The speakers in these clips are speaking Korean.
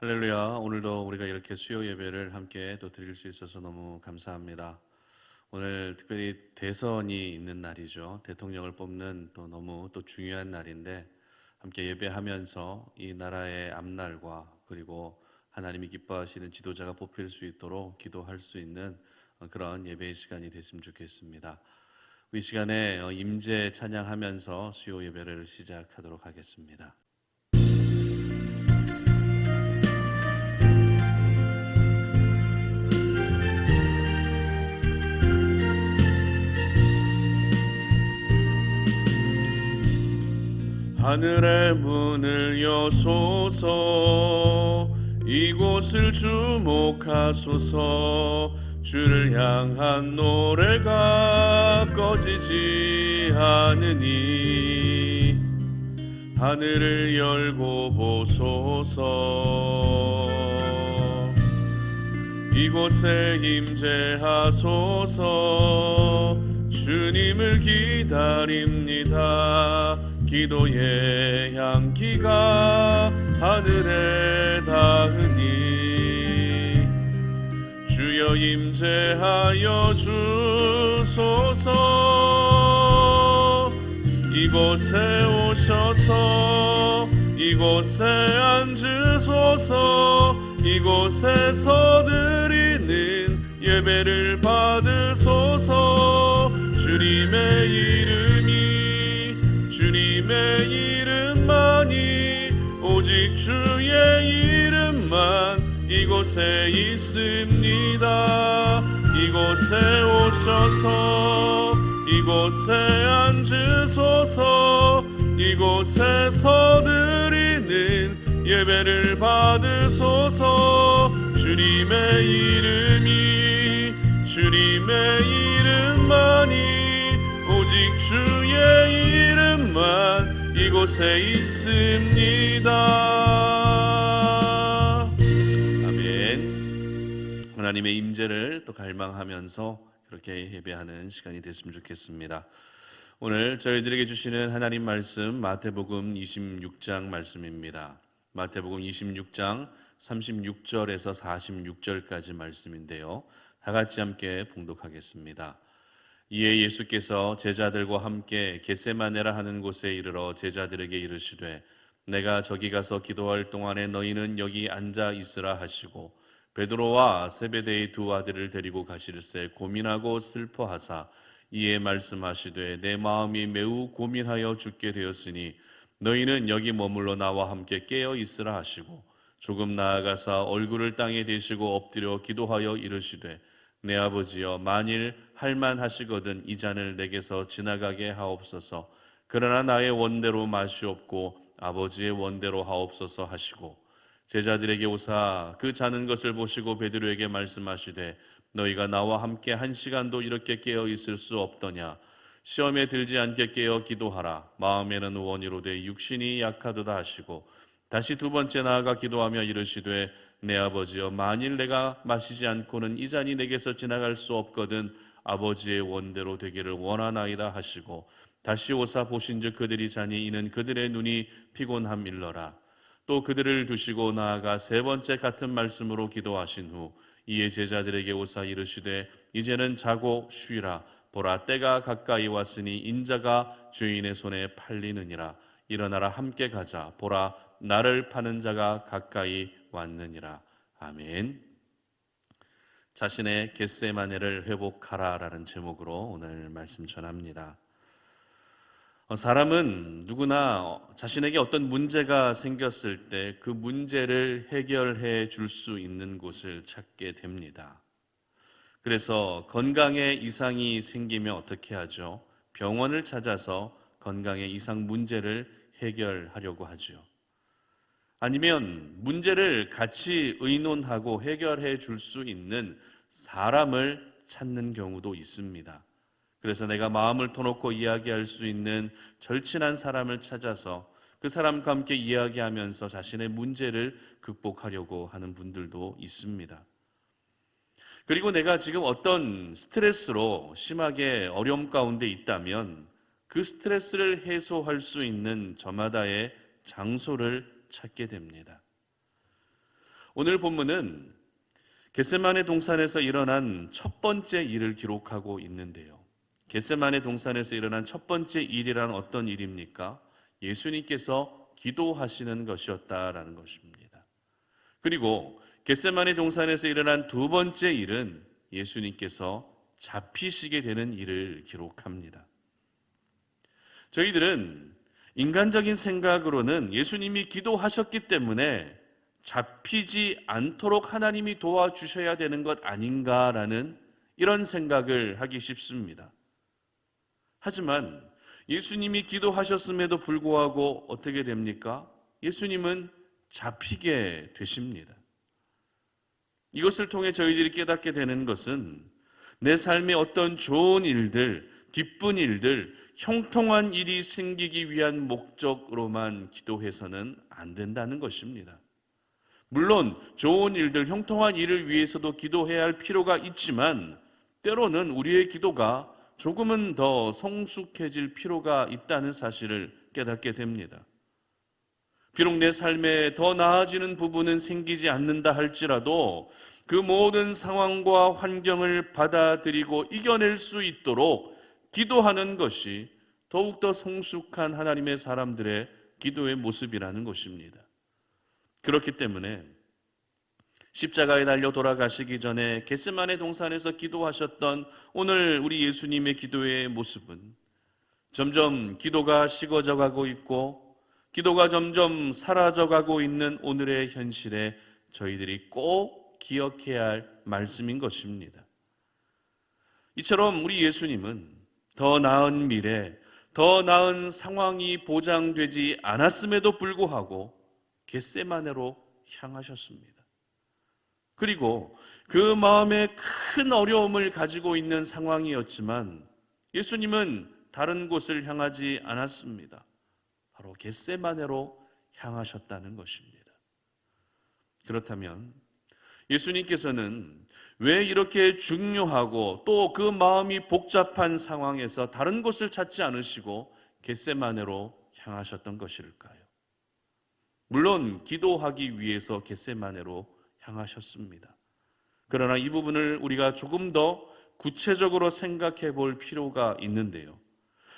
할렐루야. 오늘도 우리가 이렇게 수요 예배를 함께 또 드릴 수 있어서 너무 감사합니다. 오늘 특별히 대선이 있는 날이죠. 대통령을 뽑는 또 너무 또 중요한 날인데 함께 예배하면서 이 나라의 앞날과 그리고 하나님이 기뻐하시는 지도자가 뽑힐 수 있도록 기도할 수 있는 그런 예배의 시간이 됐으면 좋겠습니다. 이 시간에 임재 찬양하면서 수요 예배를 시작하도록 하겠습니다. 하늘의 문을 여소서, 이곳을 주목하소서. 주를 향한 노래가 꺼지지 않으니 하늘을 열고 보소서. 이곳에 임재하소서. 주님을 기다립니다. 기도의 향기가 하늘에 닿으니 주여 임재하여 주소서. 이곳에 오셔서 이곳에 앉으소서. 이곳에서 드리는 예배를 받으소서. 주님의 이름만이 오직 주의 이름만 이곳에 있습니다. 이곳에 오셔서 이곳에 앉으소서. 이곳에서 드리는 예배를 받으소서. 주님의 이름만이 오직 주의 이름만 이곳에 있습니다. 아멘. 하나님의 임재를 또 갈망하면서 그렇게 예배하는 시간이 됐으면 좋겠습니다. 오늘 저희들에게 주시는 하나님 말씀 마태복음 26장 말씀입니다. 마태복음 26장 36절에서 46절까지 말씀인데요. 다 같이 함께 봉독하겠습니다. 이에 예수께서 제자들과 함께 겟세마네라 하는 곳에 이르러 제자들에게 이르시되 내가 저기 가서 기도할 동안에 너희는 여기 앉아 있으라 하시고 베드로와 세베대의 두 아들을 데리고 가실새 고민하고 슬퍼하사 이에 말씀하시되 내 마음이 매우 고민하여 죽게 되었으니 너희는 여기 머물러 나와 함께 깨어 있으라 하시고 조금 나아가사 얼굴을 땅에 대시고 엎드려 기도하여 이르시되 내 아버지여 만일 할만하시거든 이 잔을 내게서 지나가게 하옵소서. 그러나 나의 원대로 마시옵고 아버지의 원대로 하옵소서 하시고 제자들에게 오사 그 자는 것을 보시고 베드로에게 말씀하시되 너희가 나와 함께 한 시간도 이렇게 깨어 있을 수 없더냐. 시험에 들지 않게 깨어 기도하라. 마음에는 원이로되 육신이 약하도다 하시고 다시 두 번째 나아가 기도하며 이르시되 내 아버지여 만일 내가 마시지 않고는 이 잔이 내게서 지나갈 수 없거든 아버지의 원대로 되기를 원하나이다 하시고 다시 오사 보신즉 그들이 자니 이는 그들의 눈이 피곤함일러라. 또 그들을 두시고 나아가 세 번째 같은 말씀으로 기도하신 후 이에 제자들에게 오사 이르시되 이제는 자고 쉬라. 보라 때가 가까이 왔으니 인자가 죄인의 손에 팔리느니라. 일어나라 함께 가자. 보라 나를 파는 자가 가까이 왔느니라. 아멘. 자신의 겟세마네를 회복하라라는 제목으로 오늘 말씀 전합니다. 사람은 누구나 자신에게 어떤 문제가 생겼을 때 그 문제를 해결해 줄 수 있는 곳을 찾게 됩니다. 그래서 건강에 이상이 생기면 어떻게 하죠? 병원을 찾아서 건강의 이상 문제를 해결하려고 하죠. 아니면 문제를 같이 의논하고 해결해 줄 수 있는 사람을 찾는 경우도 있습니다. 그래서 내가 마음을 터놓고 이야기할 수 있는 절친한 사람을 찾아서 그 사람과 함께 이야기하면서 자신의 문제를 극복하려고 하는 분들도 있습니다. 그리고 내가 지금 어떤 스트레스로 심하게 어려움 가운데 있다면 그 스트레스를 해소할 수 있는 저마다의 장소를 찾게 됩니다. 오늘 본문은 겟세마네 동산에서 일어난 첫 번째 일을 기록하고 있는데요. 겟세마네 동산에서 일어난 첫 번째 일이란 어떤 일입니까? 예수님께서 기도하시는 것이었다라는 것입니다. 그리고 겟세마네 동산에서 일어난 두 번째 일은 예수님께서 잡히시게 되는 일을 기록합니다. 저희들은 인간적인 생각으로는 예수님이 기도하셨기 때문에 잡히지 않도록 하나님이 도와주셔야 되는 것 아닌가라는 이런 생각을 하기 쉽습니다. 하지만 예수님이 기도하셨음에도 불구하고 어떻게 됩니까? 예수님은 잡히게 되십니다. 이것을 통해 저희들이 깨닫게 되는 것은 내 삶에 어떤 좋은 일들, 기쁜 일들, 형통한 일이 생기기 위한 목적으로만 기도해서는 안 된다는 것입니다. 물론 좋은 일들, 형통한 일을 위해서도 기도해야 할 필요가 있지만 때로는 우리의 기도가 조금은 더 성숙해질 필요가 있다는 사실을 깨닫게 됩니다. 비록 내 삶에 더 나아지는 부분은 생기지 않는다 할지라도 그 모든 상황과 환경을 받아들이고 이겨낼 수 있도록 기도하는 것이 더욱더 성숙한 하나님의 사람들의 기도의 모습이라는 것입니다. 그렇기 때문에 십자가에 달려 돌아가시기 전에 겟세마네 동산에서 기도하셨던 오늘 우리 예수님의 기도의 모습은 점점 기도가 식어져 가고 있고 기도가 점점 사라져가고 있는 오늘의 현실에 저희들이 꼭 기억해야 할 말씀인 것입니다. 이처럼 우리 예수님은 더 나은 미래, 더 나은 상황이 보장되지 않았음에도 불구하고 겟세마네로 향하셨습니다. 그리고 그 마음에 큰 어려움을 가지고 있는 상황이었지만 예수님은 다른 곳을 향하지 않았습니다. 바로 겟세마네로 향하셨다는 것입니다. 그렇다면 예수님께서는 왜 이렇게 중요하고 또 그 마음이 복잡한 상황에서 다른 곳을 찾지 않으시고 겟세마네로 향하셨던 것일까요? 물론 기도하기 위해서 겟세마네로 향하셨습니다. 그러나 이 부분을 우리가 조금 더 구체적으로 생각해 볼 필요가 있는데요.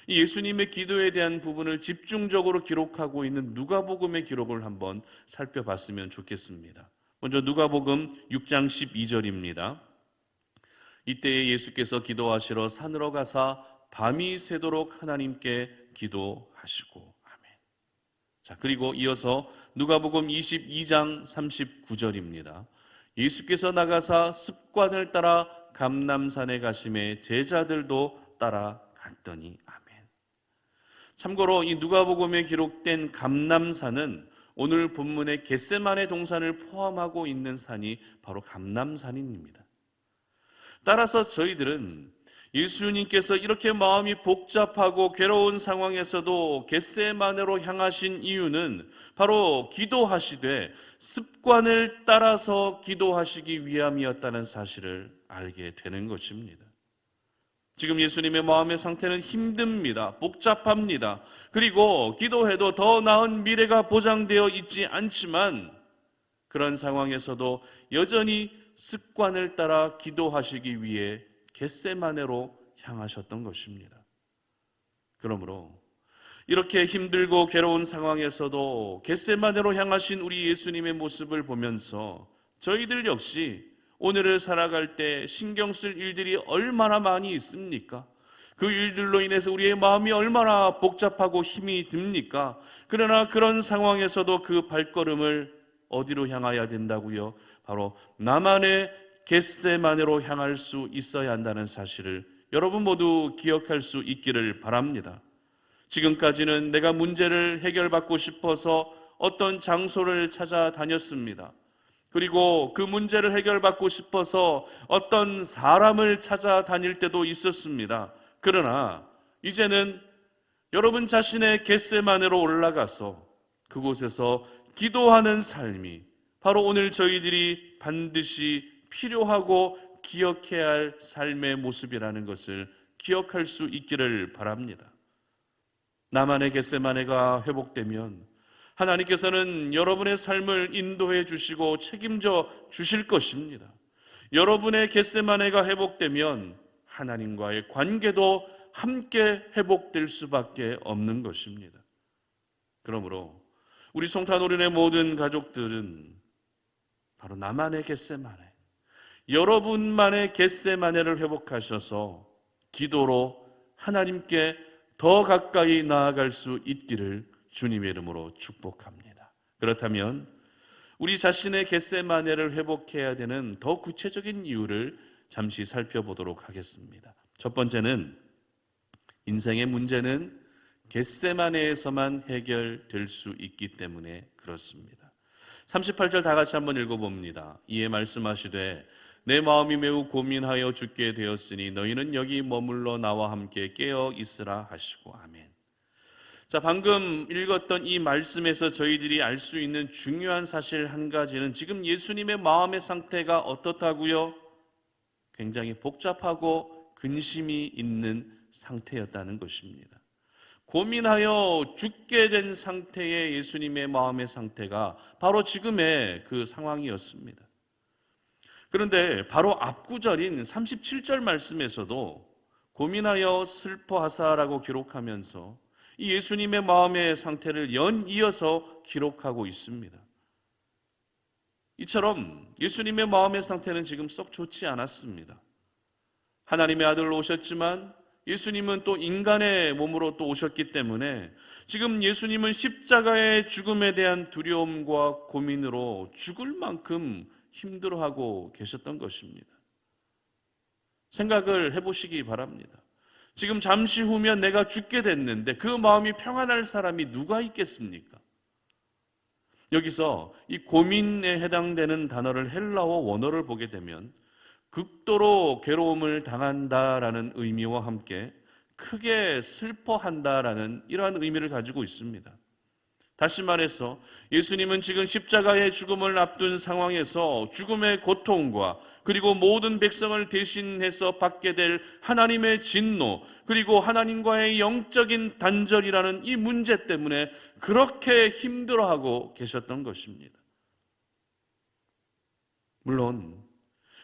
이 예수님의 기도에 대한 부분을 집중적으로 기록하고 있는 누가복음의 기록을 한번 살펴봤으면 좋겠습니다. 먼저 누가복음 6장 12절입니다. 이때에 예수께서 기도하시러 산으로 가사 밤이 새도록 하나님께 기도하시고 아멘. 자, 그리고 이어서 누가복음 22장 39절입니다. 예수께서 나가사 습관을 따라 감람산에 가심에 제자들도 따라갔더니 아멘. 참고로 이 누가복음에 기록된 감람산은 오늘 본문의 겟세마네 동산을 포함하고 있는 산이 바로 감람산입니다. 따라서 저희들은 예수님께서 이렇게 마음이 복잡하고 괴로운 상황에서도 겟세마네로 향하신 이유는 바로 기도하시되 습관을 따라서 기도하시기 위함이었다는 사실을 알게 되는 것입니다. 지금 예수님의 마음의 상태는 힘듭니다. 복잡합니다. 그리고 기도해도 더 나은 미래가 보장되어 있지 않지만 그런 상황에서도 여전히 습관을 따라 기도하시기 위해 겟세마네로 향하셨던 것입니다. 그러므로 이렇게 힘들고 괴로운 상황에서도 겟세마네로 향하신 우리 예수님의 모습을 보면서 저희들 역시 오늘을 살아갈 때 신경 쓸 일들이 얼마나 많이 있습니까? 그 일들로 인해서 우리의 마음이 얼마나 복잡하고 힘이 듭니까? 그러나 그런 상황에서도 그 발걸음을 어디로 향해야 된다고요? 바로 나만의 겟세마네로 향할 수 있어야 한다는 사실을 여러분 모두 기억할 수 있기를 바랍니다. 지금까지는 내가 문제를 해결받고 싶어서 어떤 장소를 찾아다녔습니다. 그리고 그 문제를 해결받고 싶어서 어떤 사람을 찾아다닐 때도 있었습니다. 그러나 이제는 여러분 자신의 겟세마네로 올라가서 그곳에서 기도하는 삶이 바로 오늘 저희들이 반드시 필요하고 기억해야 할 삶의 모습이라는 것을 기억할 수 있기를 바랍니다. 나만의 겟세마네가 회복되면 하나님께서는 여러분의 삶을 인도해 주시고 책임져 주실 것입니다. 여러분의 겟세마네가 회복되면 하나님과의 관계도 함께 회복될 수밖에 없는 것입니다. 그러므로 우리 송탄오륜의 모든 가족들은 바로 나만의 겟세마네, 여러분만의 겟세마네를 회복하셔서 기도로 하나님께 더 가까이 나아갈 수 있기를 주님의 이름으로 축복합니다. 그렇다면 우리 자신의 겟세마네를 회복해야 되는 더 구체적인 이유를 잠시 살펴보도록 하겠습니다. 첫 번째는 인생의 문제는 겟세마네에서만 해결될 수 있기 때문에 그렇습니다. 38절 다 같이 한번 읽어봅니다. 이에 말씀하시되 내 마음이 매우 고민하여 죽게 되었으니 너희는 여기 머물러 나와 함께 깨어 있으라 하시고 아멘. 자, 방금 읽었던 이 말씀에서 저희들이 알 수 있는 중요한 사실 한 가지는 지금 예수님의 마음의 상태가 어떻다고요? 굉장히 복잡하고 근심이 있는 상태였다는 것입니다. 고민하여 죽게 된 상태의 예수님의 마음의 상태가 바로 지금의 그 상황이었습니다. 그런데 바로 앞구절인 37절 말씀에서도 고민하여 슬퍼하사라고 기록하면서 이 예수님의 마음의 상태를 연이어서 기록하고 있습니다. 이처럼 예수님의 마음의 상태는 지금 썩 좋지 않았습니다. 하나님의 아들로 오셨지만 예수님은 또 인간의 몸으로 또 오셨기 때문에 지금 예수님은 십자가의 죽음에 대한 두려움과 고민으로 죽을 만큼 힘들어하고 계셨던 것입니다. 생각을 해보시기 바랍니다. 지금 잠시 후면 내가 죽게 됐는데 그 마음이 평안할 사람이 누가 있겠습니까? 여기서 이 고민에 해당되는 단어를 헬라어 원어를 보게 되면 극도로 괴로움을 당한다라는 의미와 함께 크게 슬퍼한다라는 이러한 의미를 가지고 있습니다. 다시 말해서 예수님은 지금 십자가의 죽음을 앞둔 상황에서 죽음의 고통과 그리고 모든 백성을 대신해서 받게 될 하나님의 진노, 그리고 하나님과의 영적인 단절이라는 이 문제 때문에 그렇게 힘들어하고 계셨던 것입니다. 물론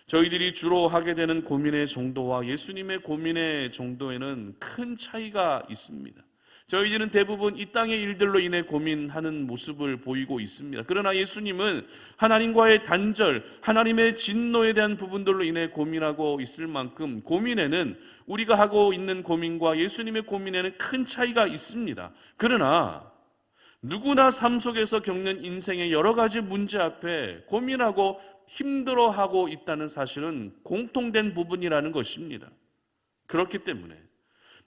저희들이 주로 하게 되는 고민의 정도와 예수님의 고민의 정도에는 큰 차이가 있습니다. 저희들은 대부분 이 땅의 일들로 인해 고민하는 모습을 보이고 있습니다. 그러나 예수님은 하나님과의 단절, 하나님의 진노에 대한 부분들로 인해 고민하고 있을 만큼 고민에는 우리가 하고 있는 고민과 예수님의 고민에는 큰 차이가 있습니다. 그러나 누구나 삶 속에서 겪는 인생의 여러 가지 문제 앞에 고민하고 힘들어하고 있다는 사실은 공통된 부분이라는 것입니다. 그렇기 때문에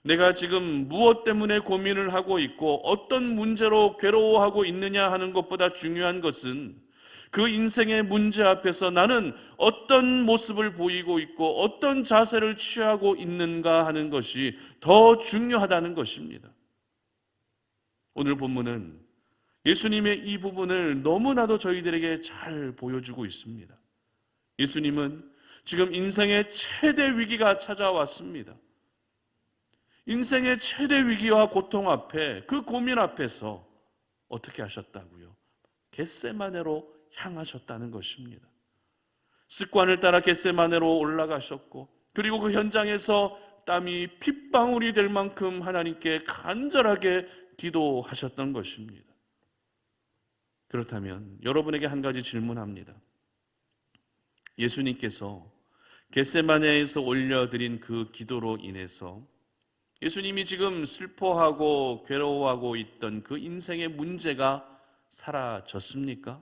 내가 지금 무엇 때문에 고민을 하고 있고 어떤 문제로 괴로워하고 있느냐 하는 것보다 중요한 것은 그 인생의 문제 앞에서 나는 어떤 모습을 보이고 있고 어떤 자세를 취하고 있는가 하는 것이 더 중요하다는 것입니다. 오늘 본문은 예수님의 이 부분을 너무나도 저희들에게 잘 보여주고 있습니다. 예수님은 지금 인생의 최대 위기가 찾아왔습니다. 인생의 최대 위기와 고통 앞에, 그 고민 앞에서 어떻게 하셨다고요? 겟세마네로 향하셨다는 것입니다. 습관을 따라 겟세마네로 올라가셨고, 그리고 그 현장에서 땀이 핏방울이 될 만큼 하나님께 간절하게 기도하셨던 것입니다. 그렇다면 여러분에게 한 가지 질문합니다. 예수님께서 겟세마네에서 올려드린 그 기도로 인해서 예수님이 지금 슬퍼하고 괴로워하고 있던 그 인생의 문제가 사라졌습니까?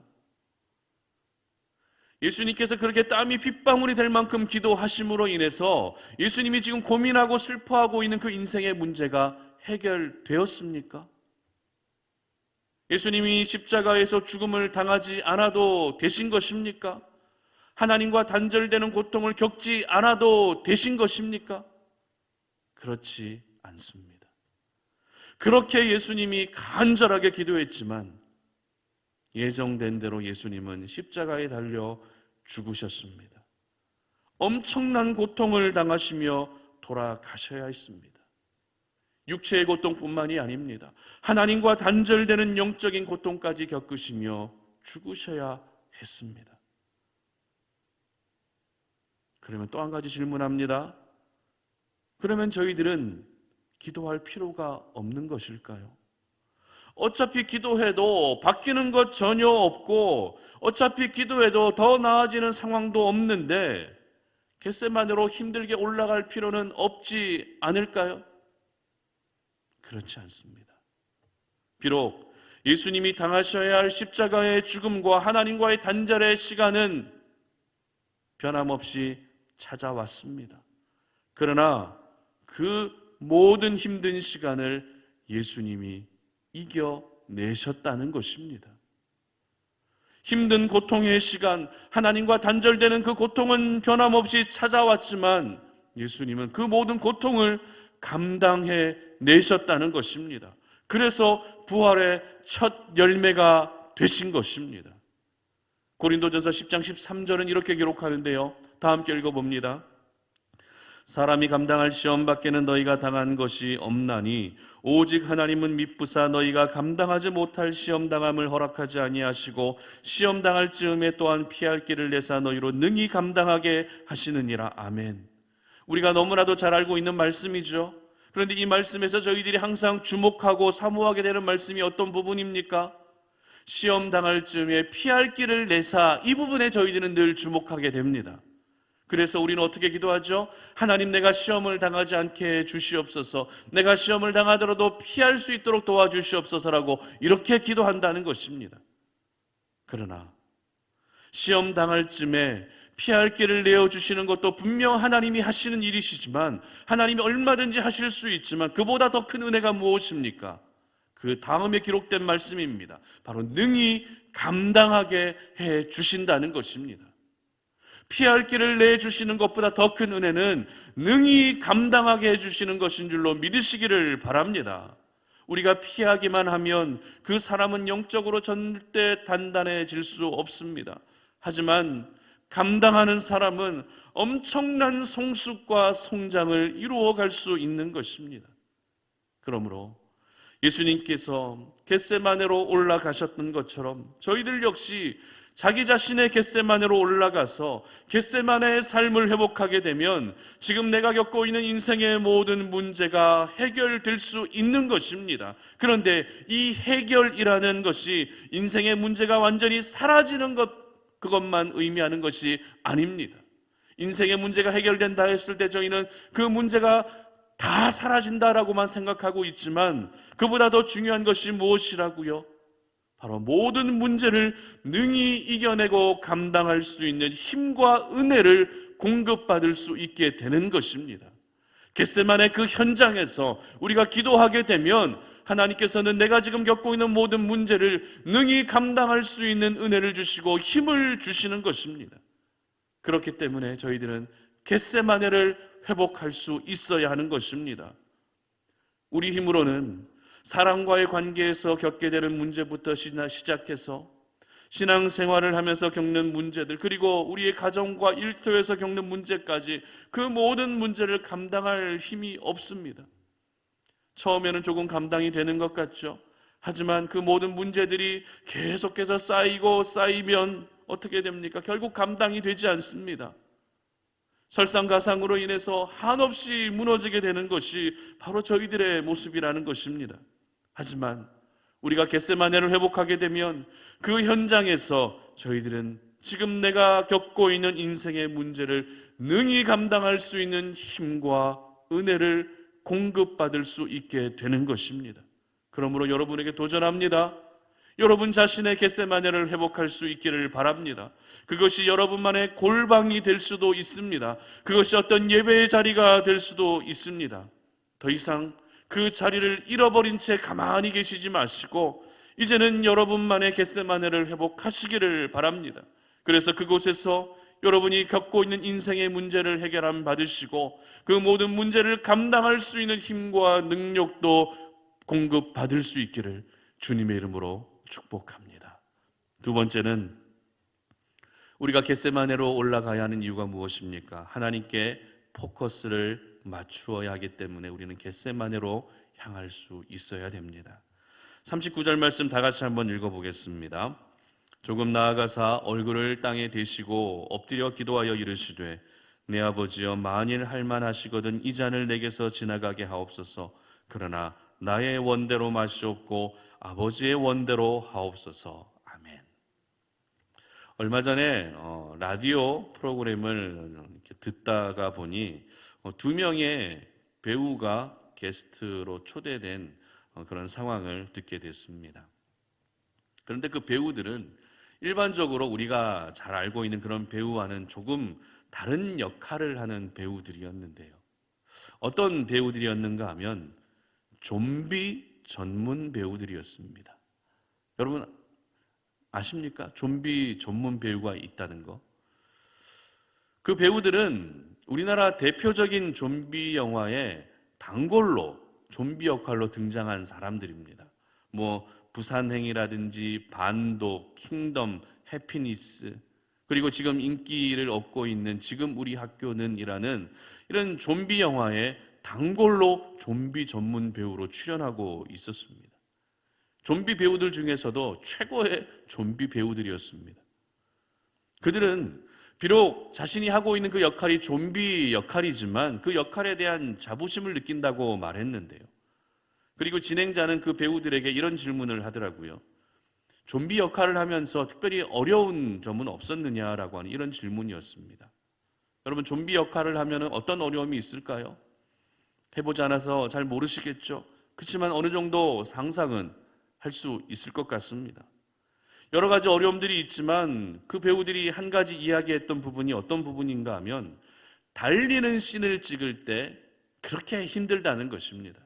예수님께서 그렇게 땀이 핏방울이 될 만큼 기도하심으로 인해서 예수님이 지금 고민하고 슬퍼하고 있는 그 인생의 문제가 해결되었습니까? 예수님이 십자가에서 죽음을 당하지 않아도 되신 것입니까? 하나님과 단절되는 고통을 겪지 않아도 되신 것입니까? 그렇지 않습니다. 그렇게 예수님이 간절하게 기도했지만 예정된 대로 예수님은 십자가에 달려 죽으셨습니다. 엄청난 고통을 당하시며 돌아가셔야 했습니다. 육체의 고통뿐만이 아닙니다. 하나님과 단절되는 영적인 고통까지 겪으시며 죽으셔야 했습니다. 그러면 또 한 가지 질문합니다. 그러면 저희들은 기도할 필요가 없는 것일까요? 어차피 기도해도 바뀌는 것 전혀 없고 어차피 기도해도 더 나아지는 상황도 없는데 겟세마네로 힘들게 올라갈 필요는 없지 않을까요? 그렇지 않습니다. 비록 예수님이 당하셔야 할 십자가의 죽음과 하나님과의 단절의 시간은 변함없이 찾아왔습니다. 그러나 그 모든 힘든 시간을 예수님이 이겨내셨다는 것입니다. 힘든 고통의 시간, 하나님과 단절되는 그 고통은 변함없이 찾아왔지만 예수님은 그 모든 고통을 감당해 내셨다는 것입니다. 그래서 부활의 첫 열매가 되신 것입니다. 고린도전서 10장 13절은 이렇게 기록하는데요, 다 함께 읽어봅니다. 사람이 감당할 시험 밖에는 너희가 당한 것이 없나니 오직 하나님은 미쁘사 너희가 감당하지 못할 시험 당함을 허락하지 아니하시고 시험 당할 즈음에 또한 피할 길을 내사 너희로 능히 감당하게 하시느니라. 아멘. 우리가 너무나도 잘 알고 있는 말씀이죠. 그런데 이 말씀에서 저희들이 항상 주목하고 사모하게 되는 말씀이 어떤 부분입니까? 시험 당할 즈음에 피할 길을 내사, 이 부분에 저희들은 늘 주목하게 됩니다. 그래서 우리는 어떻게 기도하죠? 하나님, 내가 시험을 당하지 않게 주시옵소서, 내가 시험을 당하더라도 피할 수 있도록 도와주시옵소서라고 이렇게 기도한다는 것입니다. 그러나 시험 당할 쯤에 피할 길을 내어주시는 것도 분명 하나님이 하시는 일이시지만, 하나님이 얼마든지 하실 수 있지만 그보다 더 큰 은혜가 무엇입니까? 그 다음에 기록된 말씀입니다. 바로 능히 감당하게 해 주신다는 것입니다. 피할 길을 내주시는 것보다 더 큰 은혜는 능히 감당하게 해주시는 것인 줄로 믿으시기를 바랍니다. 우리가 피하기만 하면 그 사람은 영적으로 절대 단단해질 수 없습니다. 하지만 감당하는 사람은 엄청난 성숙과 성장을 이루어갈 수 있는 것입니다. 그러므로 예수님께서 겟세마네로 올라가셨던 것처럼 저희들 역시 자기 자신의 겟세마네로 올라가서 겟세마네의 삶을 회복하게 되면 지금 내가 겪고 있는 인생의 모든 문제가 해결될 수 있는 것입니다. 그런데 이 해결이라는 것이 인생의 문제가 완전히 사라지는 그것만 의미하는 것이 아닙니다. 인생의 문제가 해결된다 했을 때 저희는 그 문제가 다 사라진다라고만 생각하고 있지만 그보다 더 중요한 것이 무엇이라고요? 바로 모든 문제를 능히 이겨내고 감당할 수 있는 힘과 은혜를 공급받을 수 있게 되는 것입니다. 겟세마네 그 현장에서 우리가 기도하게 되면 하나님께서는 내가 지금 겪고 있는 모든 문제를 능히 감당할 수 있는 은혜를 주시고 힘을 주시는 것입니다. 그렇기 때문에 저희들은 겟세마네를 회복할 수 있어야 하는 것입니다. 우리 힘으로는 사람과의 관계에서 겪게 되는 문제부터 시작해서 신앙생활을 하면서 겪는 문제들, 그리고 우리의 가정과 일터에서 겪는 문제까지 그 모든 문제를 감당할 힘이 없습니다. 처음에는 조금 감당이 되는 것 같죠. 하지만 그 모든 문제들이 계속해서 쌓이고 쌓이면 어떻게 됩니까? 결국 감당이 되지 않습니다. 설상가상으로 인해서 한없이 무너지게 되는 것이 바로 저희들의 모습이라는 것입니다. 하지만 우리가 겟세마네를 회복하게 되면 그 현장에서 저희들은 지금 내가 겪고 있는 인생의 문제를 능히 감당할 수 있는 힘과 은혜를 공급받을 수 있게 되는 것입니다. 그러므로 여러분에게 도전합니다. 여러분 자신의 겟세마네를 회복할 수 있기를 바랍니다. 그것이 여러분만의 골방이 될 수도 있습니다. 그것이 어떤 예배의 자리가 될 수도 있습니다. 더 이상 그 자리를 잃어버린 채 가만히 계시지 마시고 이제는 여러분만의 겟세마네를 회복하시기를 바랍니다. 그래서 그곳에서 여러분이 겪고 있는 인생의 문제를 해결함 받으시고 그 모든 문제를 감당할 수 있는 힘과 능력도 공급받을 수 있기를 주님의 이름으로 축복합니다. 두 번째는 우리가 겟세마네로 올라가야 하는 이유가 무엇입니까? 하나님께 포커스를 맞추어야 하기 때문에 우리는 겟세마네로 향할 수 있어야 됩니다. 39절 말씀 다 같이 한번 읽어보겠습니다. 조금 나아가사 얼굴을 땅에 대시고 엎드려 기도하여 이르시되 내 아버지여 만일 할만하시거든 이 잔을 내게서 지나가게 하옵소서. 그러나 나의 원대로 마시옵고 아버지의 원대로 하옵소서. 아멘. 얼마 전에 라디오 프로그램을 이렇게 듣다가 보니 두 명의 배우가 게스트로 초대된 그런 상황을 듣게 됐습니다. 그런데 그 배우들은 일반적으로 우리가 잘 알고 있는 그런 배우와는 조금 다른 역할을 하는 배우들이었는데요. 어떤 배우들이었는가 하면 좀비 전문 배우들이었습니다. 여러분 아십니까? 좀비 전문 배우가 있다는 거. 그 배우들은 우리나라 대표적인 좀비 영화에 단골로 좀비 역할로 등장한 사람들입니다. 부산행이라든지 반도, 킹덤, 해피니스, 그리고 지금 인기를 얻고 있는 지금 우리 학교는 이라는 이런 좀비 영화에 단골로 좀비 전문 배우로 출연하고 있었습니다. 좀비 배우들 중에서도 최고의 좀비 배우들이었습니다. 그들은 비록 자신이 하고 있는 그 역할이 좀비 역할이지만 그 역할에 대한 자부심을 느낀다고 말했는데요. 그리고 진행자는 그 배우들에게 이런 질문을 하더라고요. 좀비 역할을 하면서 특별히 어려운 점은 없었느냐라고 하는 이런 질문이었습니다. 여러분, 좀비 역할을 하면 어떤 어려움이 있을까요? 해보지 않아서 잘 모르시겠죠? 그렇지만 어느 정도 상상은 할 수 있을 것 같습니다. 여러 가지 어려움들이 있지만 그 배우들이 한 가지 이야기했던 부분이 어떤 부분인가 하면 달리는 씬을 찍을 때 그렇게 힘들다는 것입니다.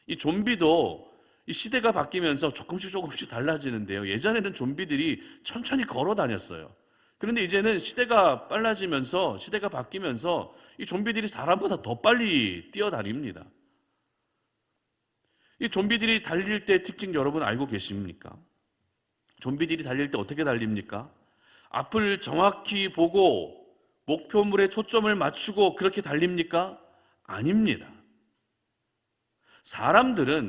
이 좀비도 이 시대가 바뀌면서 조금씩 달라지는데요. 예전에는 좀비들이 천천히 걸어 다녔어요. 그런데 이제는 시대가 빨라지면서 시대가 바뀌면서 이 좀비들이 사람보다 더 빨리 뛰어다닙니다. 이 좀비들이 달릴 때 특징 여러분 알고 계십니까? 좀비들이 달릴 때 어떻게 달립니까? 앞을 정확히 보고 목표물에 초점을 맞추고 그렇게 달립니까? 아닙니다.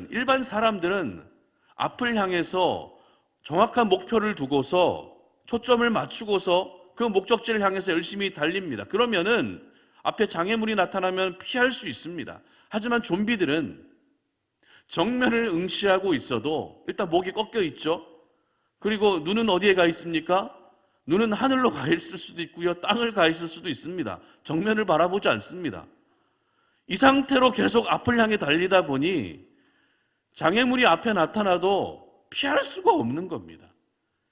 일반 사람들은 앞을 향해서 정확한 목표를 두고서 초점을 맞추고서 그 목적지를 향해서 열심히 달립니다. 그러면은 앞에 장애물이 나타나면 피할 수 있습니다. 하지만 좀비들은 정면을 응시하고 있어도 일단 목이 꺾여 있죠. 그리고 눈은 어디에 가 있습니까? 눈은 하늘로 가 있을 수도 있고요. 땅을 가 있을 수도 있습니다. 정면을 바라보지 않습니다. 이 상태로 계속 앞을 향해 달리다 보니 장애물이 앞에 나타나도 피할 수가 없는 겁니다.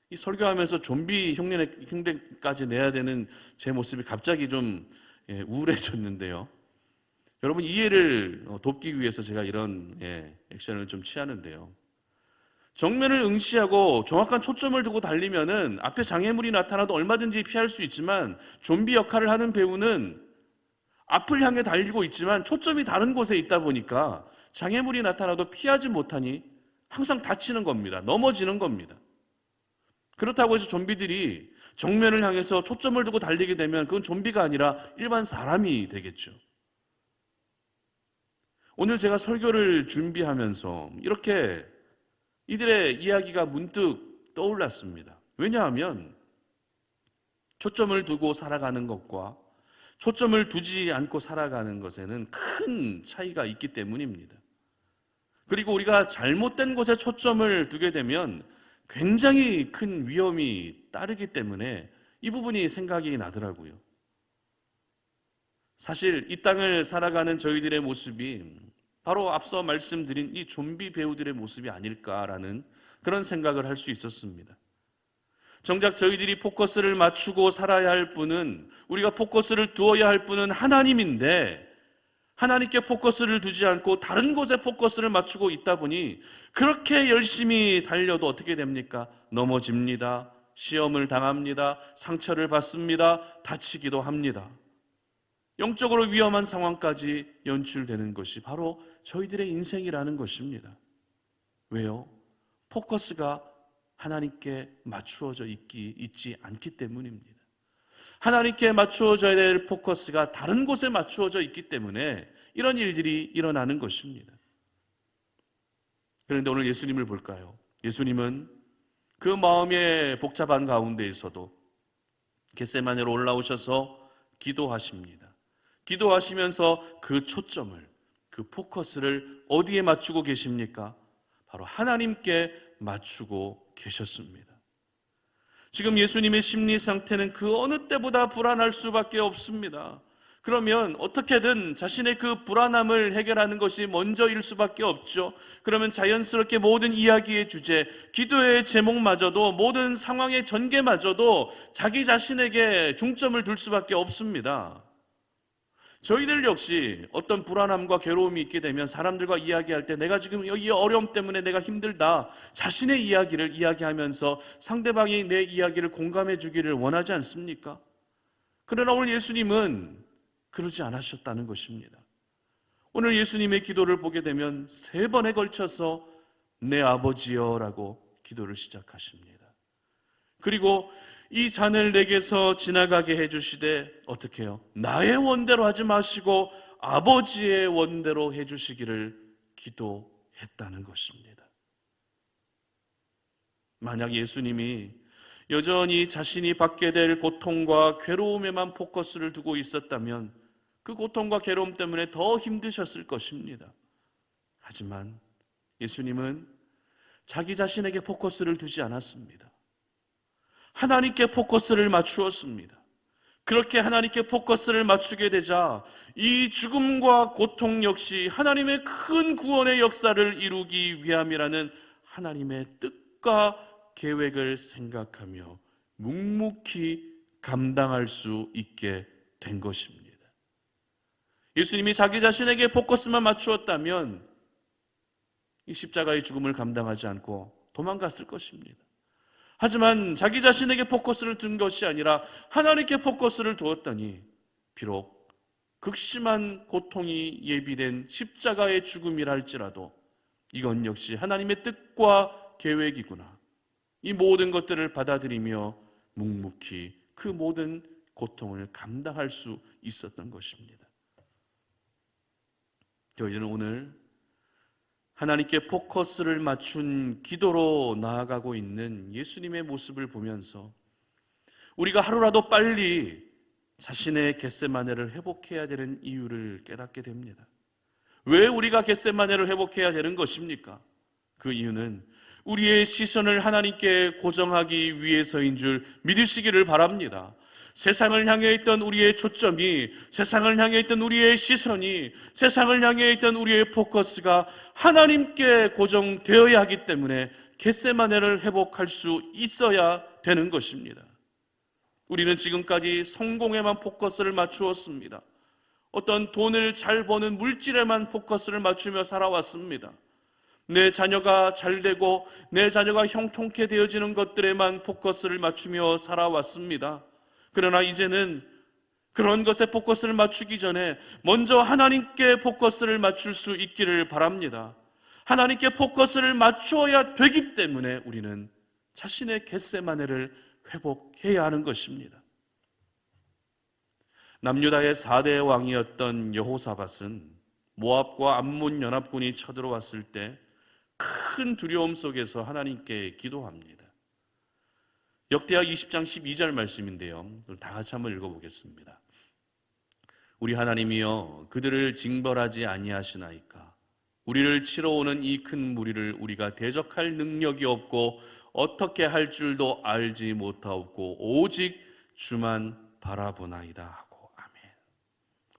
이 설교하면서 좀비 흉내까지 내야 되는 제 모습이 갑자기 좀 우울해졌는데요. 여러분 이해를 돕기 위해서 제가 이런 액션을 좀 취하는데요. 정면을 응시하고 정확한 초점을 두고 달리면은 앞에 장애물이 나타나도 얼마든지 피할 수 있지만 좀비 역할을 하는 배우는 앞을 향해 달리고 있지만 초점이 다른 곳에 있다 보니까 장애물이 나타나도 피하지 못하니 항상 다치는 겁니다. 넘어지는 겁니다. 그렇다고 해서 좀비들이 정면을 향해서 초점을 두고 달리게 되면 그건 좀비가 아니라 일반 사람이 되겠죠. 오늘 제가 설교를 준비하면서 이렇게 이들의 이야기가 문득 떠올랐습니다. 왜냐하면 초점을 두고 살아가는 것과 초점을 두지 않고 살아가는 것에는 큰 차이가 있기 때문입니다. 그리고 우리가 잘못된 곳에 초점을 두게 되면 굉장히 큰 위험이 따르기 때문에 이 부분이 생각이 나더라고요. 사실 이 땅을 살아가는 저희들의 모습이 바로 앞서 말씀드린 이 좀비 배우들의 모습이 아닐까라는 그런 생각을 할 수 있었습니다. 정작 저희들이 포커스를 맞추고 살아야 할 분은, 우리가 포커스를 두어야 할 분은 하나님인데 하나님께 포커스를 두지 않고 다른 곳에 포커스를 맞추고 있다 보니 그렇게 열심히 달려도 어떻게 됩니까? 넘어집니다. 시험을 당합니다. 상처를 받습니다. 다치기도 합니다. 영적으로 위험한 상황까지 연출되는 것이 바로 저희들의 인생이라는 것입니다. 왜요? 포커스가 하나님께 맞추어져 있지 않기 때문입니다. 하나님께 맞추어져야 될 포커스가 다른 곳에 맞추어져 있기 때문에 이런 일들이 일어나는 것입니다. 그런데 오늘 예수님을 볼까요? 예수님은 그 마음의 복잡한 가운데에서도 겟세마네로 올라오셔서 기도하십니다. 기도하시면서 그 초점을, 그 포커스를 어디에 맞추고 계십니까? 바로 하나님께 맞추고 계셨습니다. 지금 예수님의 심리 상태는 그 어느 때보다 불안할 수밖에 없습니다. 그러면 어떻게든 자신의 그 불안함을 해결하는 것이 먼저일 수밖에 없죠. 그러면 자연스럽게 모든 이야기의 주제, 기도의 제목마저도, 모든 상황의 전개마저도 자기 자신에게 중점을 둘 수밖에 없습니다. 저희들 역시 어떤 불안함과 괴로움이 있게 되면 사람들과 이야기할 때 내가 지금 이 어려움 때문에 내가 힘들다, 자신의 이야기를 이야기하면서 상대방이 내 이야기를 공감해 주기를 원하지 않습니까? 그러나 오늘 예수님은 그러지 않으셨다는 것입니다. 오늘 예수님의 기도를 보게 되면 3번에 걸쳐서 내 아버지여 라고 기도를 시작하십니다. 그리고 이 잔을 내게서 지나가게 해주시되 어떻게 해요? 나의 원대로 하지 마시고 아버지의 원대로 해주시기를 기도했다는 것입니다. 만약 예수님이 여전히 자신이 받게 될 고통과 괴로움에만 포커스를 두고 있었다면 그 고통과 괴로움 때문에 더 힘드셨을 것입니다. 하지만 예수님은 자기 자신에게 포커스를 두지 않았습니다. 하나님께 포커스를 맞추었습니다. 그렇게 하나님께 포커스를 맞추게 되자 이 죽음과 고통 역시 하나님의 큰 구원의 역사를 이루기 위함이라는 하나님의 뜻과 계획을 생각하며 묵묵히 감당할 수 있게 된 것입니다. 예수님이 자기 자신에게 포커스만 맞추었다면 이 십자가의 죽음을 감당하지 않고 도망갔을 것입니다. 하지만 자기 자신에게 포커스를 둔 것이 아니라 하나님께 포커스를 두었더니 비록 극심한 고통이 예비된 십자가의 죽음이라 할지라도 이건 역시 하나님의 뜻과 계획이구나, 이 모든 것들을 받아들이며 묵묵히 그 모든 고통을 감당할 수 있었던 것입니다. 저희는 오늘 하나님께 포커스를 맞춘 기도로 나아가고 있는 예수님의 모습을 보면서 우리가 하루라도 빨리 자신의 겟세마네를 회복해야 되는 이유를 깨닫게 됩니다. 왜 우리가 겟세마네를 회복해야 되는 것입니까? 그 이유는 우리의 시선을 하나님께 고정하기 위해서인 줄 믿으시기를 바랍니다. 세상을 향해 있던 우리의 초점이, 세상을 향해 있던 우리의 시선이, 세상을 향해 있던 우리의 포커스가 하나님께 고정되어야 하기 때문에 겟세마네를 회복할 수 있어야 되는 것입니다. 우리는 지금까지 성공에만 포커스를 맞추었습니다. 어떤 돈을 잘 버는 물질에만 포커스를 맞추며 살아왔습니다. 내 자녀가 잘 되고 내 자녀가 형통케 되어지는 것들에만 포커스를 맞추며 살아왔습니다. 그러나 이제는 그런 것에 포커스를 맞추기 전에 먼저 하나님께 포커스를 맞출 수 있기를 바랍니다. 하나님께 포커스를 맞추어야 되기 때문에 우리는 자신의 겟세마네를 회복해야 하는 것입니다. 남유다의 4대 왕이었던 여호사밧은 모압과 암몬 연합군이 쳐들어왔을 때 큰 두려움 속에서 하나님께 기도합니다. 역대하 20장 12절 말씀인데요, 다 같이 한번 읽어보겠습니다. 우리 하나님이여, 그들을 징벌하지 아니하시나이까? 우리를 치러 오는 이 큰 무리를 우리가 대적할 능력이 없고 어떻게 할 줄도 알지 못하옵고 오직 주만 바라보나이다 하고. 아멘.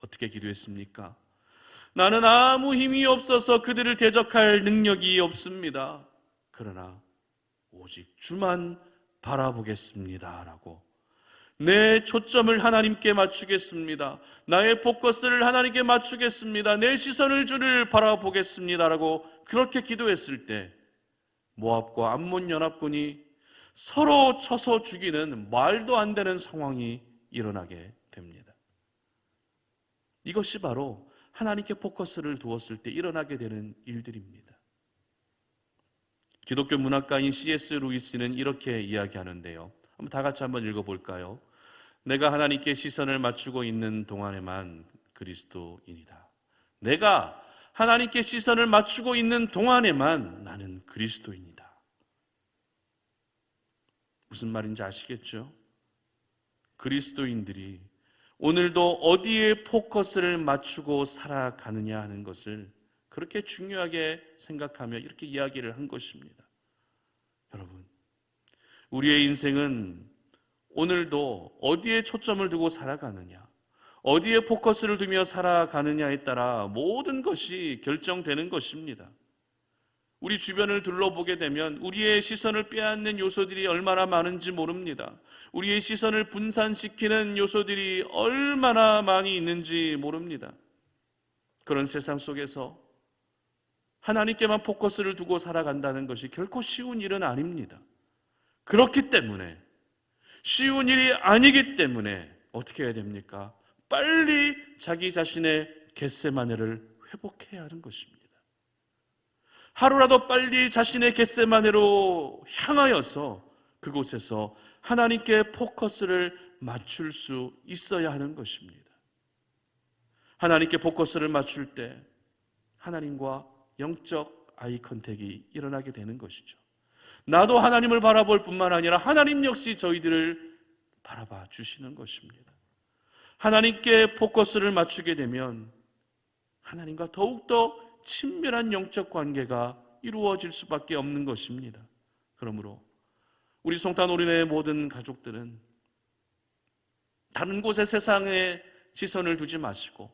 어떻게 기도했습니까? 나는 아무 힘이 없어서 그들을 대적할 능력이 없습니다. 그러나 오직 주만 바라보겠습니다 라고, 내 초점을 하나님께 맞추겠습니다, 나의 포커스를 하나님께 맞추겠습니다, 내 시선을 주를 바라보겠습니다 라고 그렇게 기도했을 때 모압과 암몬 연합군이 서로 쳐서 죽이는 말도 안 되는 상황이 일어나게 됩니다. 이것이 바로 하나님께 포커스를 두었을 때 일어나게 되는 일들입니다. 기독교 문학가인 C.S. 루이스는 이렇게 이야기하는데요, 한번 다 같이 한번 읽어볼까요? 내가 하나님께 시선을 맞추고 있는 동안에만 그리스도인이다. 내가 하나님께 시선을 맞추고 있는 동안에만 나는 그리스도인이다. 무슨 말인지 아시겠죠? 그리스도인들이 오늘도 어디에 포커스를 맞추고 살아가느냐 하는 것을 그렇게 중요하게 생각하며 이렇게 이야기를 한 것입니다. 여러분, 우리의 인생은 오늘도 어디에 초점을 두고 살아가느냐, 어디에 포커스를 두며 살아가느냐에 따라 모든 것이 결정되는 것입니다. 우리 주변을 둘러보게 되면 우리의 시선을 빼앗는 요소들이 얼마나 많은지 모릅니다. 우리의 시선을 분산시키는 요소들이 얼마나 많이 있는지 모릅니다. 그런 세상 속에서 하나님께만 포커스를 두고 살아간다는 것이 결코 쉬운 일은 아닙니다. 그렇기 때문에, 쉬운 일이 아니기 때문에 어떻게 해야 됩니까? 빨리 자기 자신의 겟세마네를 회복해야 하는 것입니다. 하루라도 빨리 자신의 겟세마네로 향하여서 그곳에서 하나님께 포커스를 맞출 수 있어야 하는 것입니다. 하나님께 포커스를 맞출 때 하나님과 영적 아이 컨택이 일어나게 되는 것이죠. 나도 하나님을 바라볼 뿐만 아니라 하나님 역시 저희들을 바라봐 주시는 것입니다. 하나님께 포커스를 맞추게 되면 하나님과 더욱더 친밀한 영적 관계가 이루어질 수밖에 없는 것입니다. 그러므로 우리 송탄오륜의 모든 가족들은 다른 곳에 세상에 시선을 두지 마시고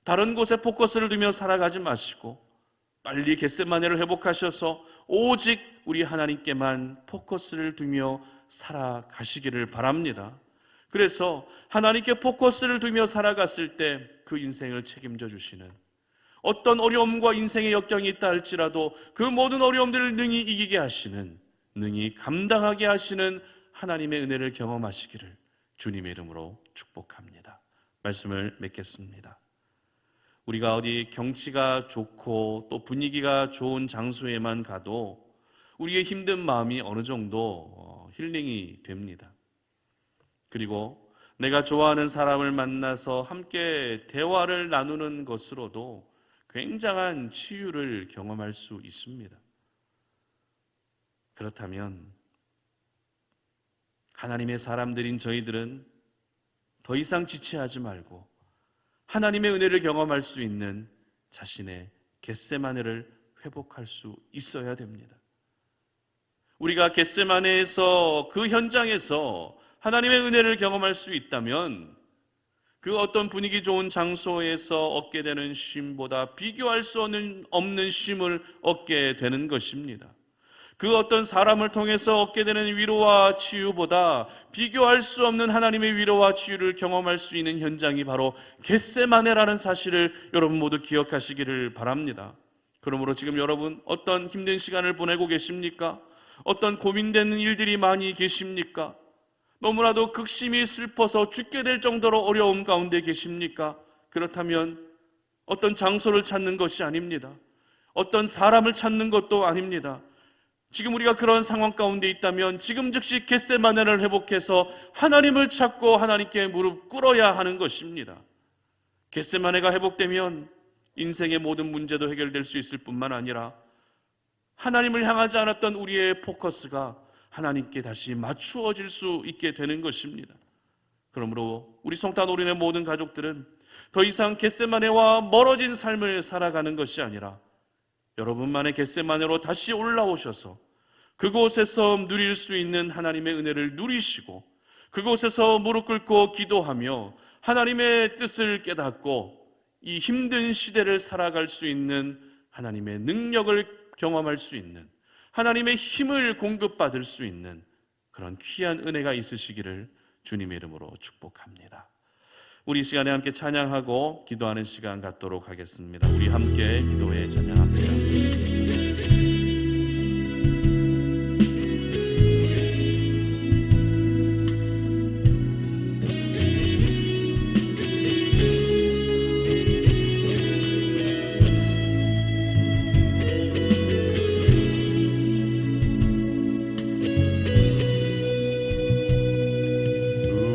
다른 곳에 포커스를 두며 살아가지 마시고 빨리 겟세마네를 회복하셔서 오직 우리 하나님께만 포커스를 두며 살아가시기를 바랍니다. 그래서 하나님께 포커스를 두며 살아갔을 때 그 인생을 책임져 주시는, 어떤 어려움과 인생의 역경이 있다 할지라도 그 모든 어려움들을 능히 이기게 하시는, 능히 감당하게 하시는 하나님의 은혜를 경험하시기를 주님의 이름으로 축복합니다. 말씀을 맺겠습니다. 우리가 어디 경치가 좋고 또 분위기가 좋은 장소에만 가도 우리의 힘든 마음이 어느 정도 힐링이 됩니다. 그리고 내가 좋아하는 사람을 만나서 함께 대화를 나누는 것으로도 굉장한 치유를 경험할 수 있습니다. 그렇다면 하나님의 사람들인 저희들은 더 이상 지체하지 말고 하나님의 은혜를 경험할 수 있는 자신의 겟세마네를 회복할 수 있어야 됩니다. 우리가 겟세마네에서 그 현장에서 하나님의 은혜를 경험할 수 있다면 그 어떤 분위기 좋은 장소에서 얻게 되는 쉼보다 비교할 수 없는 쉼을 얻게 되는 것입니다. 그 어떤 사람을 통해서 얻게 되는 위로와 치유보다 비교할 수 없는 하나님의 위로와 치유를 경험할 수 있는 현장이 바로 겟세마네라는 사실을 여러분 모두 기억하시기를 바랍니다. 그러므로 지금 여러분 어떤 힘든 시간을 보내고 계십니까? 어떤 고민되는 일들이 많이 계십니까? 너무나도 극심히 슬퍼서 죽게 될 정도로 어려움 가운데 계십니까? 그렇다면 어떤 장소를 찾는 것이 아닙니다. 어떤 사람을 찾는 것도 아닙니다. 지금 우리가 그런 상황 가운데 있다면 지금 즉시 겟세마네를 회복해서 하나님을 찾고 하나님께 무릎 꿇어야 하는 것입니다. 겟세마네가 회복되면 인생의 모든 문제도 해결될 수 있을 뿐만 아니라 하나님을 향하지 않았던 우리의 포커스가 하나님께 다시 맞추어질 수 있게 되는 것입니다. 그러므로 우리 송탄오륜의 모든 가족들은 더 이상 겟세마네와 멀어진 삶을 살아가는 것이 아니라 여러분만의 겟세마네로 다시 올라오셔서 그곳에서 누릴 수 있는 하나님의 은혜를 누리시고 그곳에서 무릎 꿇고 기도하며 하나님의 뜻을 깨닫고 이 힘든 시대를 살아갈 수 있는 하나님의 능력을 경험할 수 있는, 하나님의 힘을 공급받을 수 있는 그런 귀한 은혜가 있으시기를 주님의 이름으로 축복합니다. 우리 시간에 함께 찬양하고 기도하는 시간 갖도록 하겠습니다. 우리 함께 기도해 찬양합니다.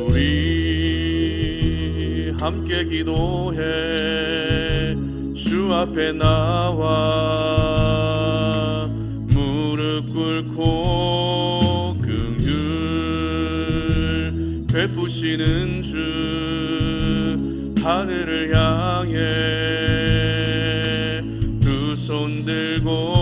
우리 함께 기도해 주 앞에 나와 무릎 꿇고 긍휼 베푸시는 주 하늘을 향해 두 손 들고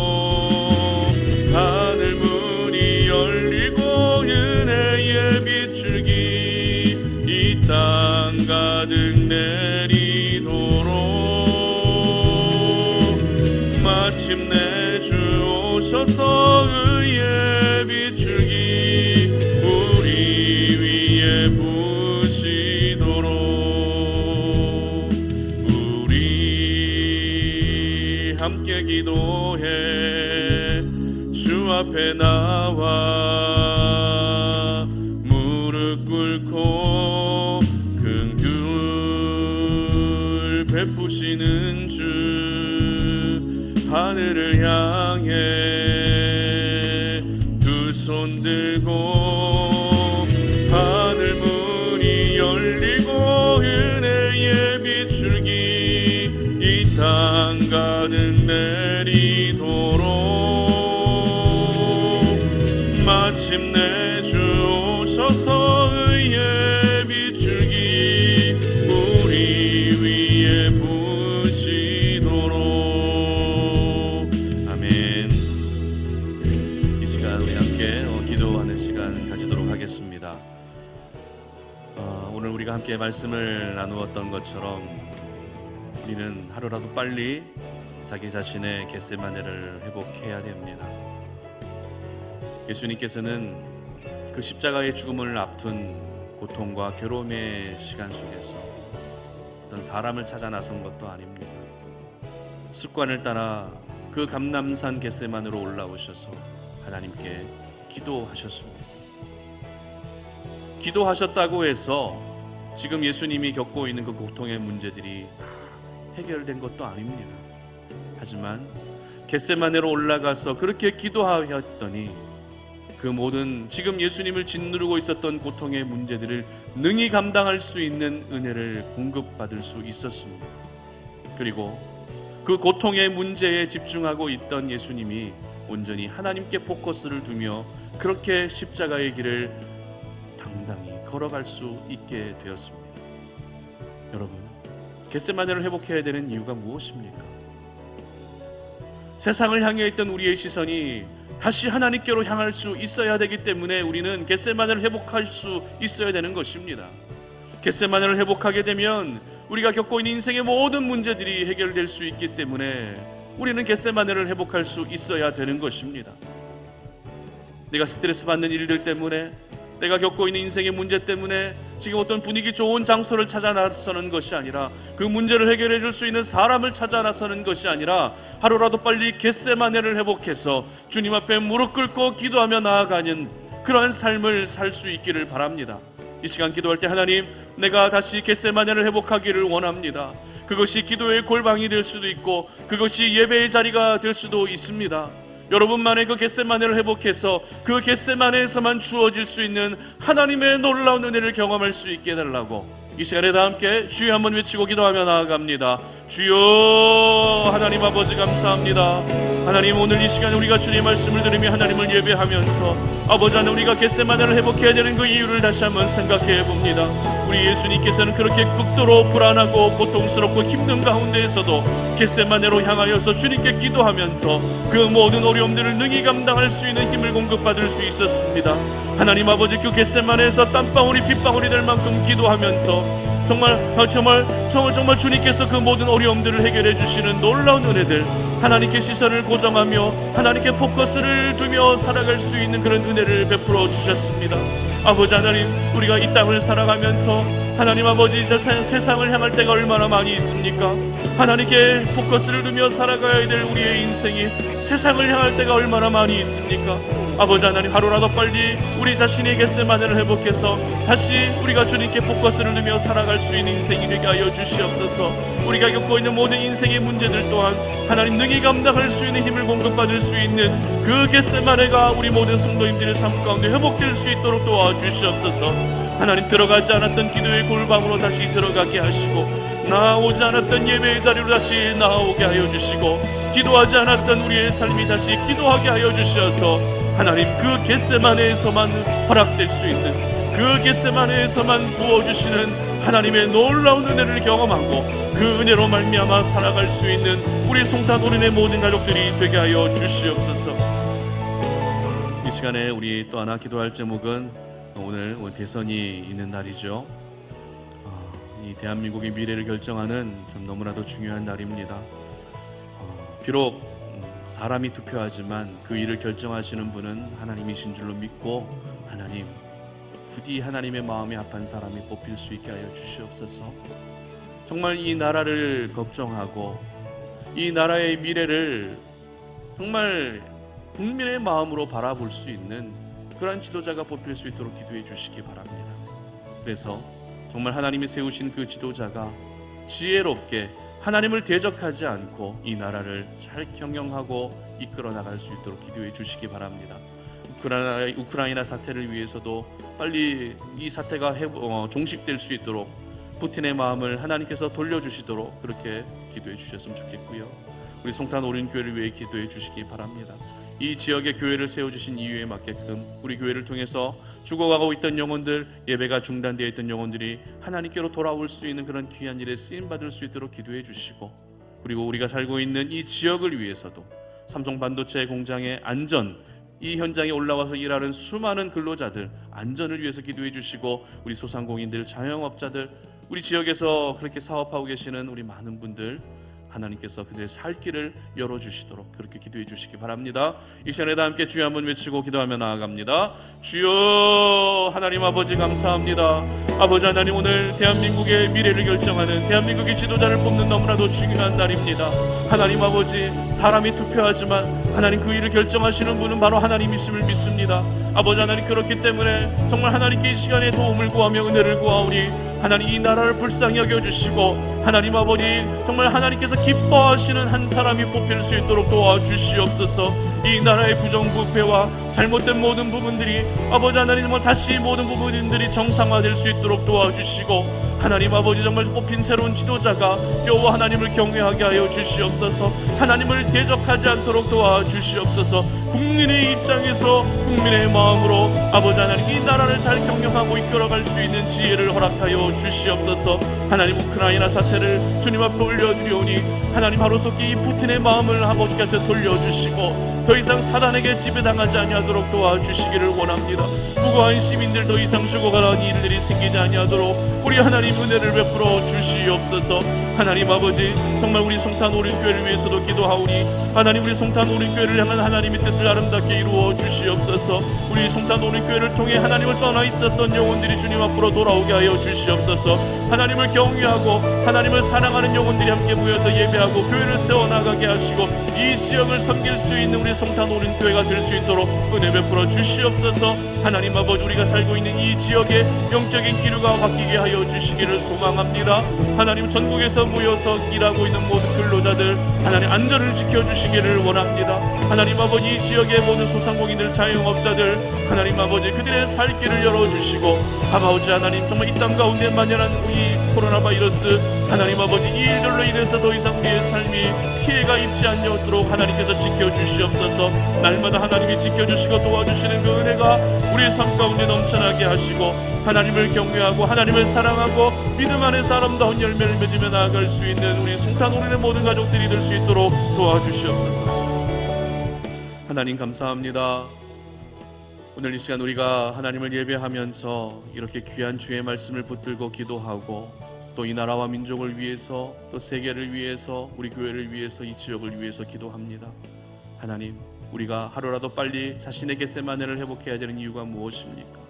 하늘 문이 열리고 은혜의 빗줄기 이 땅 가득 내리도록 마침내 주 오셔서 의의 빗줄기 우리 위에 부으시도록 우리 함께 기도해 주 앞에 나와 무릎 꿇고 긍휼 베푸시는 주 하늘을 향해 두 손 들고 하늘 문이 열리고 은혜의 빗줄기 이 땅 가득 내리도록 마침내 주 오셔서 의의 빗줄기 우리 위에 부으시도록. 아멘. 이 시간 우리 함께 기도하는 시간 가지도록 하겠습니다. 오늘 우리가 함께 말씀을 나누었던 것처럼 우리는 하루라도 빨리 자기 자신의 겟세마네를 회복해야 됩니다. 예수님께서는 그 십자가의 죽음을 앞둔 고통과 괴로움의 시간 속에서 어떤 사람을 찾아 나선 것도 아닙니다. 습관을 따라 그 감람산 겟세마네로 올라오셔서 하나님께 기도하셨습니다. 기도하셨다고 해서 지금 예수님이 겪고 있는 그 고통의 문제들이 해결된 것도 아닙니다. 하지만 겟세마네로 올라가서 그렇게 기도하였더니 그 모든 지금 예수님을 짓누르고 있었던 고통의 문제들을 능히 감당할 수 있는 은혜를 공급받을 수 있었습니다. 그리고 그 고통의 문제에 집중하고 있던 예수님이 온전히 하나님께 포커스를 두며 그렇게 십자가의 길을 당당히 걸어갈 수 있게 되었습니다. 여러분, 겟세마네를 회복해야 되는 이유가 무엇입니까? 세상을 향해 있던 우리의 시선이 다시 하나님께로 향할 수 있어야 되기 때문에 우리는 겟세마네를 회복할 수 있어야 되는 것입니다. 겟세마네를 회복하게 되면 우리가 겪고 있는 인생의 모든 문제들이 해결될 수 있기 때문에 우리는 겟세마네를 회복할 수 있어야 되는 것입니다. 내가 스트레스 받는 일들 때문에, 내가 겪고 있는 인생의 문제 때문에 지금 어떤 분위기 좋은 장소를 찾아 나서는 것이 아니라, 그 문제를 해결해 줄 수 있는 사람을 찾아 나서는 것이 아니라 하루라도 빨리 겟세마네를 회복해서 주님 앞에 무릎 꿇고 기도하며 나아가는 그러한 삶을 살 수 있기를 바랍니다. 이 시간 기도할 때 하나님, 내가 다시 겟세마네를 회복하기를 원합니다. 그것이 기도의 골방이 될 수도 있고 그것이 예배의 자리가 될 수도 있습니다. 여러분만의 그 겟세마네를 회복해서 그 겟세마네에서만 주어질 수 있는 하나님의 놀라운 은혜를 경험할 수 있게 해달라고 이 시간에 다 함께 주여 한번 외치고 기도하며 나아갑니다. 주여, 하나님 아버지 감사합니다. 하나님, 오늘 이 시간에 우리가 주님의 말씀을 들으며 하나님을 예배하면서 아버지 하나님, 우리가 겟세마네를 회복해야 되는 그 이유를 다시 한번 생각해 봅니다. 우리 예수님께서는 그렇게 극도로 불안하고 고통스럽고 힘든 가운데에서도 겟세마네로 향하여서 주님께 기도하면서 그 모든 어려움들을 능히 감당할 수 있는 힘을 공급받을 수 있었습니다. 하나님 아버지, 그 겟세마네에서 땀방울이 빗방울이 될 만큼 기도하면서 정말 주님께서 그 모든 어려움들을 해결해 주시는 놀라운 은혜들, 하나님께 시선을 고정하며 하나님께 포커스를 두며 살아갈 수 있는 그런 은혜를 베풀어 주셨습니다. 아버지 하나님, 우리가 이 땅을 살아가면서 하나님 아버지, 세상을 향할 때가 얼마나 많이 있습니까? 하나님께 포커스를 두며 살아가야 될 우리의 인생이 세상을 향할 때가 얼마나 많이 있습니까? 아버지 하나님, 하루라도 빨리 우리 자신의 겟세마네를 회복해서 다시 우리가 주님께 포커스를 두며 살아갈 수 있는 인생이 되게 하여 주시옵소서. 우리가 겪고 있는 모든 인생의 문제들 또한 하나님 능히 감당할 수 있는 힘을 공급받을 수 있는 그 겟세마네가 우리 모든 성도님들의 삶 가운데 회복될 수 있도록 도와주시옵소서. 하나님 들어가지 않았던 기도의 골방으로 다시 들어가게 하시고, 나오지 않았던 예배의 자리로 다시 나오게 하여 주시고, 기도하지 않았던 우리의 삶이 다시 기도하게 하여 주셔서 하나님 그 겟세마네에서만 허락될 수 있는, 그 겟세마네에서만 부어주시는 하나님의 놀라운 은혜를 경험하고 그 은혜로 말미암아 살아갈 수 있는 우리 송탄오린의 모든 가족들이 되게 하여 주시옵소서. 이 시간에 우리 또 하나 기도할 제목은 오늘 대선이 있는 날이죠. 이 대한민국의 미래를 결정하는 좀 너무나도 중요한 날입니다. 비록 사람이 투표하지만 그 일을 결정하시는 분은 하나님이신 줄로 믿고, 하나님 부디 하나님의 마음에 합한 사람이 뽑힐 수 있게 하여 주시옵소서. 정말 이 나라를 걱정하고 이 나라의 미래를 정말 국민의 마음으로 바라볼 수 있는 그러한 지도자가 뽑힐 수 있도록 기도해 주시기 바랍니다. 그래서 정말 하나님이 세우신 그 지도자가 지혜롭게 하나님을 대적하지 않고 이 나라를 잘 경영하고 이끌어 나갈 수 있도록 기도해 주시기 바랍니다. 우크라이나 사태를 위해서도 빨리 이 사태가 종식될 수 있도록 푸틴의 마음을 하나님께서 돌려주시도록 그렇게 기도해 주셨으면 좋겠고요. 우리 송탄오린교회를 위해 기도해 주시기 바랍니다. 이 지역의 교회를 세워주신 이유에 맞게끔 우리 교회를 통해서 죽어가고 있던 영혼들, 예배가 중단되어 있던 영혼들이 하나님께로 돌아올 수 있는 그런 귀한 일에 쓰임받을 수 있도록 기도해 주시고, 그리고 우리가 살고 있는 이 지역을 위해서도 삼성 반도체 공장의 안전, 이 현장에 올라와서 일하는 수많은 근로자들 안전을 위해서 기도해 주시고, 우리 소상공인들, 자영업자들, 우리 지역에서 그렇게 사업하고 계시는 우리 많은 분들 하나님께서 그들의 살 길을 열어주시도록 그렇게 기도해 주시기 바랍니다. 이 시간에 다 함께 주여 한번 외치고 기도하며 나아갑니다. 주여 하나님 아버지 감사합니다. 아버지 하나님, 오늘 대한민국의 미래를 결정하는 대한민국의 지도자를 뽑는 너무나도 중요한 날입니다. 하나님 아버지, 사람이 투표하지만 하나님 그 일을 결정하시는 분은 바로 하나님이심을 믿습니다. 아버지 하나님, 그렇기 때문에 정말 하나님께 이 시간에 도움을 구하며 은혜를 구하오니 하나님 이 나라를 불쌍히 여겨주시고, 하나님 아버지 정말 하나님께서 기뻐하시는 한 사람이 뽑힐 수 있도록 도와주시옵소서. 이 나라의 부정부패와 잘못된 모든 부분들이 아버지 하나님 정말 다시 모든 부분들이 정상화될 수 있도록 도와주시고, 하나님 아버지 정말 뽑힌 새로운 지도자가 여호와 하나님을 경외하게 하여 주시옵소서. 하나님을 대적하지 않도록 도와주시옵소서. 국민의 입장에서 국민의 마음으로 아버지 하나님 이 나라를 잘 경영하고 이끌어갈 수 있는 지혜를 허락하여 주시옵소서. 하나님 우크라이나 사태를 주님 앞에 올려드리오니 하나님 하루속히 이 푸틴의 마음을 아버지께서 돌려주시고 더 이상 사단에게 지배당하지 아니하도록 도와주시기를 원합니다. 무고한 시민들 더 이상 죽어가는 일들이 생기지 아니하도록 우리 하나님 은혜를 베풀어 주시옵소서. 하나님 아버지 정말 우리 송탄오린교회를 위해서도 기도하오니 하나님 우리 송탄오린교회를 향한 하나님의 뜻을 아름답게 이루어 주시옵소서. 우리 송탄오린교회를 통해 하나님을 떠나 있었던 영혼들이 주님 앞으로 돌아오게 하여 주시옵소서. 하나님을 경외하고 하나님을 사랑하는 영혼들이 함께 모여서 예배하고 교회를 세워나가게 하시고 이 지역을 섬길 수 있는 우리 송탄오린교회가 될 수 있도록 은혜 베풀어 주시옵소서. 하나님 아버지, 우리가 살고 있는 이 지역의 영적인 기류가 바뀌게 하여 주시기를 소망합니다. 하나님 전국에서 모여서 일하고 있는 모든 근로자들 하나님 안전을 지켜주시기를 원합니다. 하나님 아버지, 이 지역의 모든 소상공인들, 자영업자들 하나님 아버지 그들의 살 길을 열어주시고, 아버지 하나님 정말 이 땅 가운데 만연한 이 코로나 바이러스 하나님 아버지 이 일들로 인해서 더 이상 우리의 삶이 피해가 입지 않도록 하나님께서 지켜주시옵소서. 날마다 하나님이 지켜주시고 도와주시는 그 은혜가 우리의 삶 가운데 넘쳐나게 하시고 하나님을 경외하고 하나님을 사랑하고 믿음 안에서 아름다운 열매를 맺으며 나아갈 수 있는 우리 송탄오린의 모든 가족들이 될 수 있도록 도와주시옵소서. 하나님 감사합니다. 오늘 이 시간 우리가 하나님을 예배하면서 이렇게 귀한 주의 말씀을 붙들고 기도하고 또 이 나라와 민족을 위해서 또 세계를 위해서 우리 교회를 위해서 이 지역을 위해서 기도합니다. 하나님, 우리가 하루라도 빨리 자신의 겟세마네를 회복해야 되는 이유가 무엇입니까?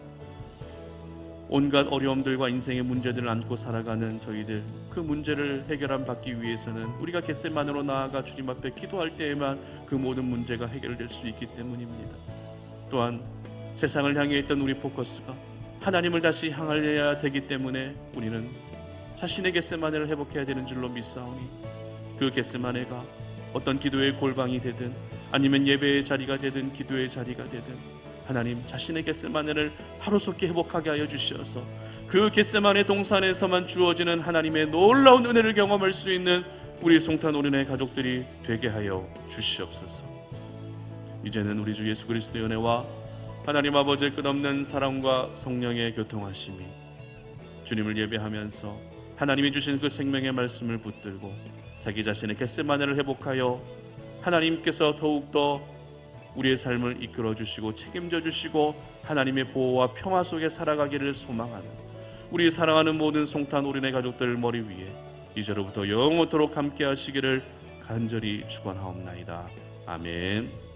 온갖 어려움들과 인생의 문제들을 안고 살아가는 저희들, 그 문제를 받기 위해서는 우리가 겟세마네로 나아가 주님 앞에 기도할 때에만 그 모든 문제가 해결될 수 있기 때문입니다. 또한 세상을 향해 있던 우리 포커스가 하나님을 다시 향하여야 되기 때문에 우리는 자신의 겟세마네를 회복해야 되는 줄로 믿사오니 그 겟세마네가 어떤 기도의 골방이 되든 아니면 예배의 자리가 되든 기도의 자리가 되든 하나님 자신의 겟세마네를 하루속히 회복하게 하여 주시어서 그 겟세마네 동산에서만 주어지는 하나님의 놀라운 은혜를 경험할 수 있는 우리 송탄 어린의 가족들이 되게 하여 주시옵소서. 이제는 우리 주 예수 그리스도의 은혜와 하나님 아버지의 끝없는 사랑과 성령의 교통하심이 주님을 예배하면서 하나님이 주신 그 생명의 말씀을 붙들고 자기 자신의 겟세마네를 회복하여 하나님께서 더욱더 우리의 삶을 이끌어 주시고 책임져 주시고 하나님의 보호와 평화 속에 살아가기를 소망하는 우리 사랑하는 모든 송탄 어린의 가족들 머리 위에 이제로부터 영원토록 함께 하시기를 간절히 축원하옵나이다. 아멘.